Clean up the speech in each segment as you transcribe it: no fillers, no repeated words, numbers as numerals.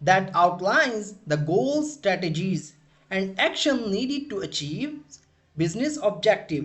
that outlines the goals, strategies and action needed to achieve business objective।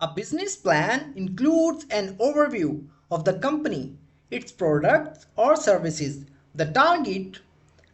A business plan includes an overview of the company, its products or services, the target।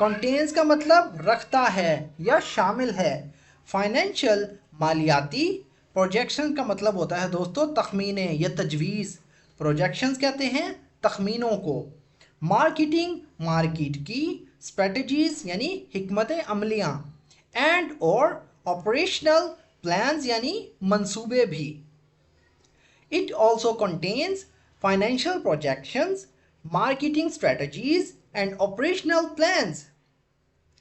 contains کا مطلب رکھتا ہے یا شامل ہے. financial مالیاتی. projections کا مطلب ہوتا ہے دوستو تخمینے یا تجویز. projections کہتے ہیں تخمینوں کو. marketing مارکیٹ کی. strategies یعنی حکمت عملیاں. and اور operational plans یعنی منصوبے بھی. It also contains financial projections, marketing strategies and operational plans.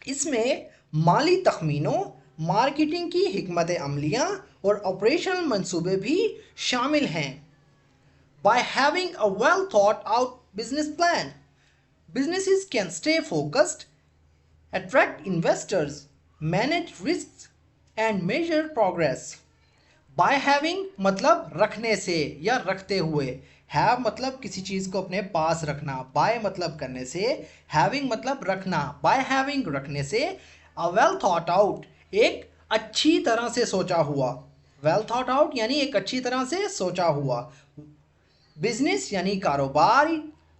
اس میں مالی تخمینوں، مارکیٹنگ کی حکمت عملیاں اور آپریشنل منصوبے بھی شامل ہیں. By having a well thought out business plan, businesses can stay focused, attract investors, manage risks and measure progress. By having مطلب رکھنے سے یا رکھتے ہوئے. have مطلب کسی چیز کو اپنے پاس رکھنا. by مطلب کرنے سے. having مطلب رکھنا. by having رکھنے سے. a well thought out ایک اچھی طرح سے سوچا ہوا. well thought out یعنی ایک اچھی طرح سے سوچا ہوا. business یعنی کاروبار.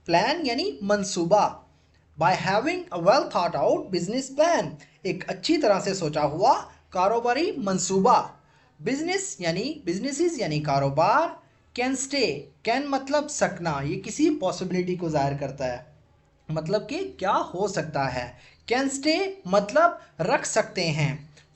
plan یعنی منصوبہ. by having a well thought out business plan ایک اچھی طرح سے سوچا ہوا کاروباری منصوبہ. businesses یعنی کاروبار. can stay can مطلب سکنا، یہ کسی پاسبلٹی کو ظاہر کرتا ہے، مطلب کہ کیا ہو سکتا ہے. can stay مطلب رکھ سکتے ہیں.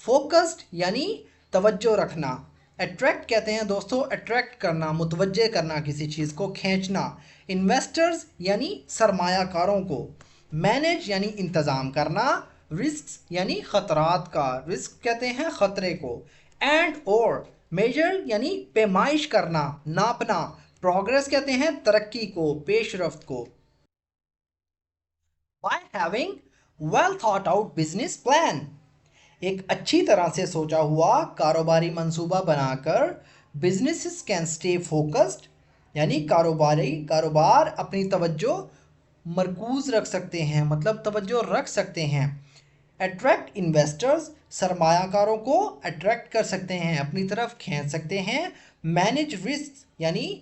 focused یعنی توجہ رکھنا. attract کہتے ہیں دوستو attract کرنا، متوجہ کرنا، کسی چیز کو کھینچنا. investors یعنی سرمایہ کاروں کو. manage یعنی انتظام کرنا. risks یعنی خطرات کا. risk کہتے ہیں خطرے کو. and اور measure یعنی پیمائش کرنا، ناپنا. progress کہتے ہیں ترقی کو، پیش رفت کو. by having well thought out business plan ایک اچھی طرح سے سوچا ہوا کاروباری منصوبہ بنا کر businesses can stay focused یعنی کاروبار اپنی توجہ مرکوز رکھ سکتے ہیں، مطلب توجہ رکھ سکتے ہیں. attract investors سرمایہ کاروں کو اٹریکٹ کر سکتے ہیں، اپنی طرف کھینچ سکتے ہیں. manage risks یعنی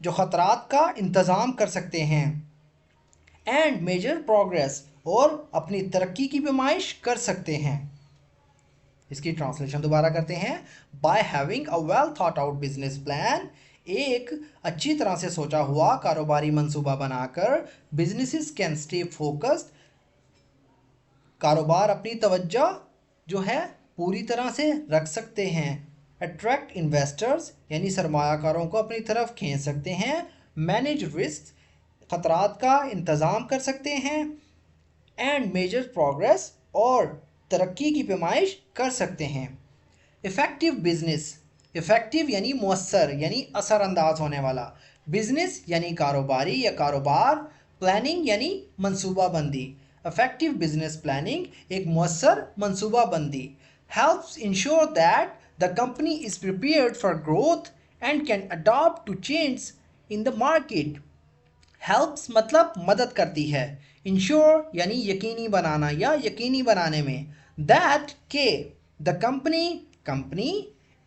جو خطرات کا انتظام کر سکتے ہیں. and measure progress اور اپنی ترقی کی پیمائش کر سکتے ہیں. اس کی ٹرانسلیشن دوبارہ کرتے ہیں. by having a well thought out business plan ایک اچھی طرح سے سوچا ہوا کاروباری منصوبہ بنا کر businesses can stay focused کاروبار اپنی توجہ جو ہے پوری طرح سے رکھ سکتے ہیں. attract investors یعنی سرمایہ کاروں کو اپنی طرف کھینچ سکتے ہیں. manage risks خطرات کا انتظام کر سکتے ہیں. and measure progress اور ترقی کی پیمائش کر سکتے ہیں. effective business effective یعنی مؤثر یعنی اثر انداز ہونے والا. business یعنی کاروباری یا کاروبار. planning یعنی منصوبہ بندی. effective business planning ایک مؤثر منصوبہ بندی. helps ensure that the company is prepared for growth and can adapt to change in the market. helps مطلب مدد کرتی ہے. ensure یعنی یقینی بنانا یا یقینی بنانے میں. that کہ the company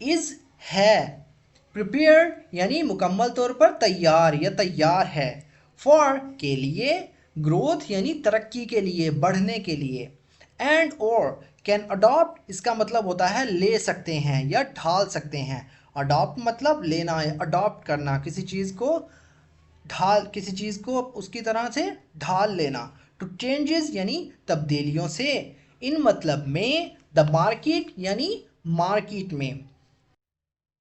is ہے. prepared یعنی مکمل طور پر تیار یا تیار ہے. for کے لیے. growth یعنی ترقی کے لیے، بڑھنے کے لیے. and اور can adopt اس کا مطلب ہوتا ہے لے سکتے ہیں یا ڈھال سکتے ہیں. adopt مطلب لینا ہے، adopt کرنا، کسی چیز کو اس کی طرح سے ڈھال لینا. to changes یعنی تبدیلیوں سے. ان مطلب میں the market یعنی مارکیٹ میں.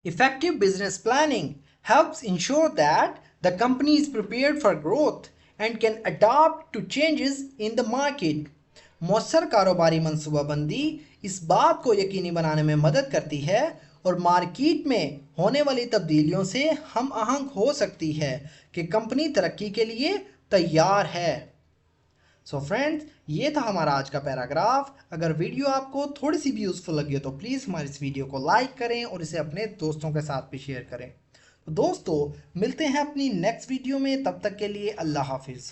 effective business planning helps ensure that the company is prepared for growth and can adapt to changes in the market. مؤثر کاروباری منصوبہ بندی اس بات کو یقینی بنانے میں مدد کرتی ہے اور مارکیٹ میں ہونے والی تبدیلیوں سے ہم آہنگ ہو سکتی ہے کہ کمپنی ترقی کے لیے تیار ہے. سو فرینڈز، یہ تھا ہمارا آج کا پیراگراف. اگر ویڈیو آپ کو تھوڑی سی بھی یوزفل لگی ہو تو پلیز ہماری اس ویڈیو کو لائک کریں اور اسے اپنے دوستوں کے ساتھ بھی شیئر کریں. تو دوستو ملتے ہیں اپنی نیکسٹ ویڈیو میں، تب تک کے لیے اللہ حافظ.